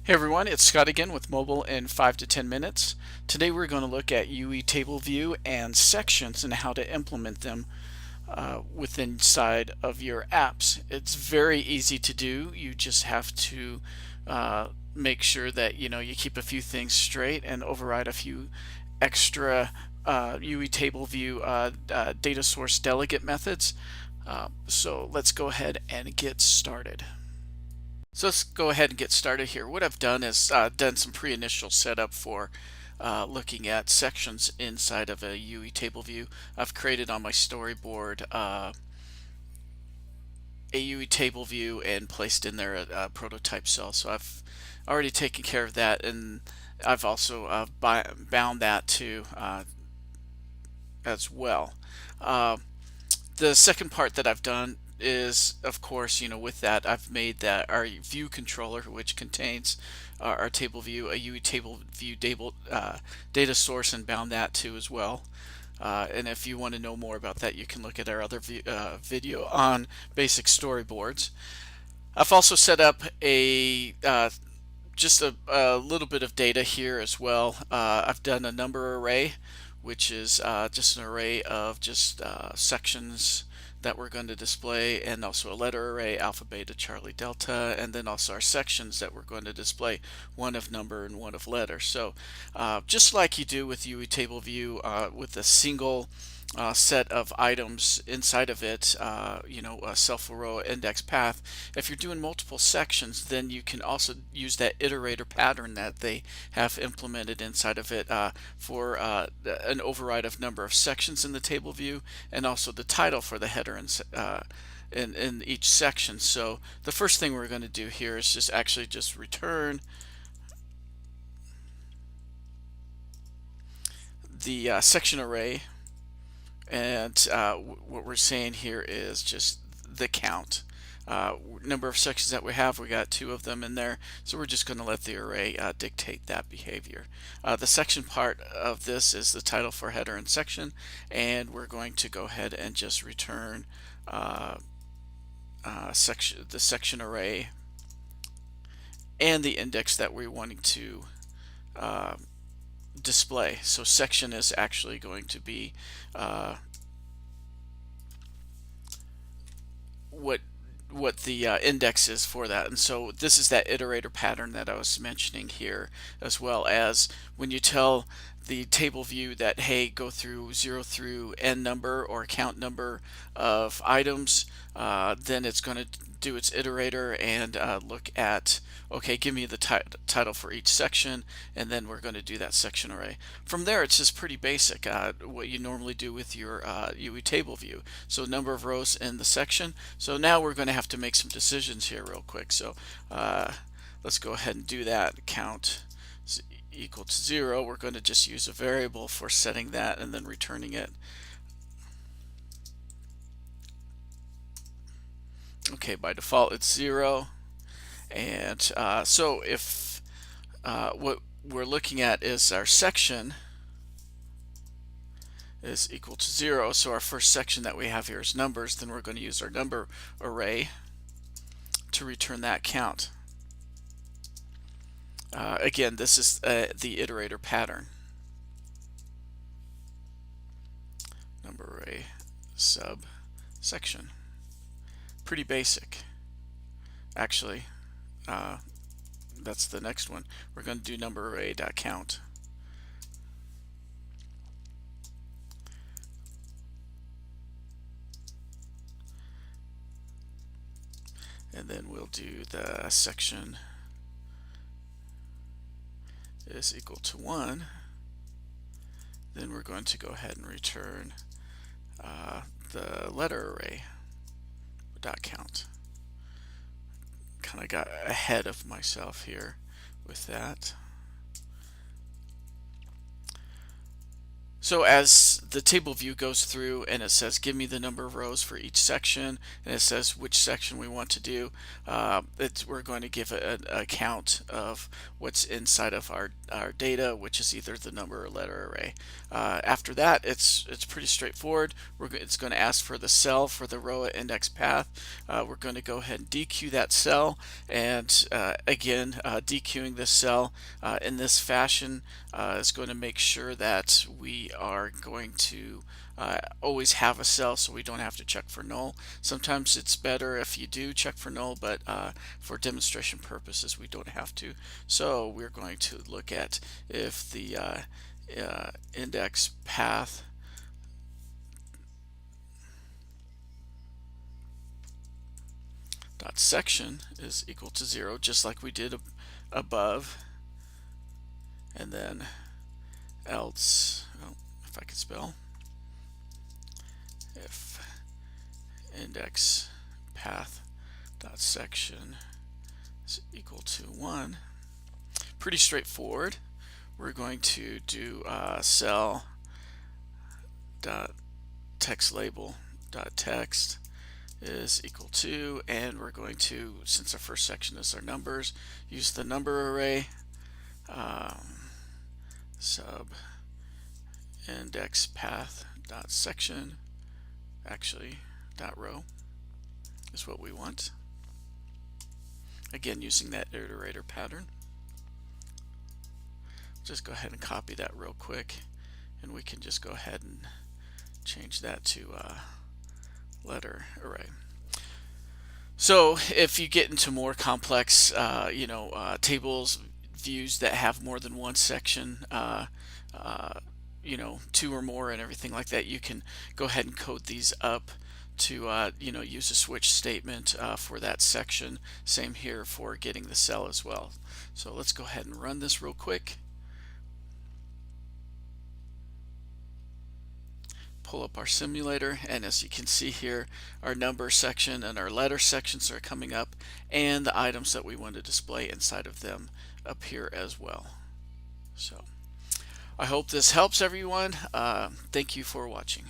Hey everyone, it's Scott again with mobile in 5 to 10 minutes. Today we're going to look at UITableView and sections and how to implement them within inside of your apps. It's very easy to do. You just have to make sure that you keep a few things straight and override a few extra UITableView data source delegate methods. So let's go ahead and get started. So let's go ahead and get started here. What I've done is done some pre-initial setup for looking at sections inside of a UE table view. I've created on my storyboard a UE table view and placed in there a prototype cell. So I've already taken care of that, and I've also bound that to as well. Uh, the second part that I've done is, of course, with that I've made that our view controller, which contains our table view, a UE table view data source, and bound that to as well. And if you want to know more about that, you can look at our other video on basic storyboards. I've also set up a just a little bit of data here as well. I've done a number array, which is just an array of just sections that we're going to display, and also a letter array, alpha, beta, Charlie, delta, and then also our sections that we're going to display, one of number and one of letter. So just like you do with UE Table View with a single set of items inside of it, a self-row index path. If you're doing multiple sections, then you can also use that iterator pattern that they have implemented inside of it for an override of number of sections in the table view, and also the title for the header in each section. So the first thing we're going to do here is just return the section array. And what we're saying here is just the count. Number of sections that we have, we got 2 of them in there, so we're just going to let the array dictate that behavior. The section part of this is the title for header and section, and we're going to go ahead and just return the section array and the index that we're wanting to display. So section is actually going to be what the index is for that. And so this is that iterator pattern that I was mentioning here, as well as when you tell the table view that, hey, go through 0 through n number or count number of items, then it's going to do its iterator and look at, okay, give me the title for each section, and then we're going to do that section array. From there, it's just pretty basic, what you normally do with your UE table view. So number of rows in the section. So now we're going to have to make some decisions here real quick. So let's go ahead and do that. Count is equal to 0. We're going to just use a variable for setting that and then returning it. Okay, by default it's 0. And so if what we're looking at is our section is equal to 0, so our first section that we have here is numbers, then we're going to use our number array to return that count. Again, this is the iterator pattern. Number array sub section. Pretty basic. Actually, that's the next one. We're going to do number array.count. And then we'll do the section is equal to 1. Then we're going to go ahead and return the letter array dot count. Kind of got ahead of myself here with that. So as the table view goes through and it says give me the number of rows for each section, and it says which section we want to do. We're going to give a count of what's inside of our data, which is either the number or letter array. After that, it's pretty straightforward. It's going to ask for the cell for the row at index path. We're going to go ahead and dequeue that cell, and again, dequeuing this cell in this fashion is going to make sure that we are going to always have a cell, so we don't have to check for null. Sometimes it's better if you do check for null, but for demonstration purposes we don't have to. So we're going to look at if the index path dot section is equal to 0, just like we did above, and then else, if I could spell, if index path dot section is equal to 1. Pretty straightforward. We're going to do cell dot text label dot text is equal to, and we're going to, since our first section is our numbers, use the number array. Sub index path dot section, actually dot row is what we want. Again, using that iterator pattern. Just go ahead and copy that real quick, and we can just go ahead and change that to letter array. So if you get into more complex tables, views that have more than one section, two or more and everything like that, you can go ahead and code these up to use a switch statement for that section. Same here for getting the cell as well. So let's go ahead and run this real quick. Pull up our simulator, and as you can see here, our number section and our letter sections are coming up, and the items that we want to display inside of them appear as well. So I hope this helps everyone. Thank you for watching.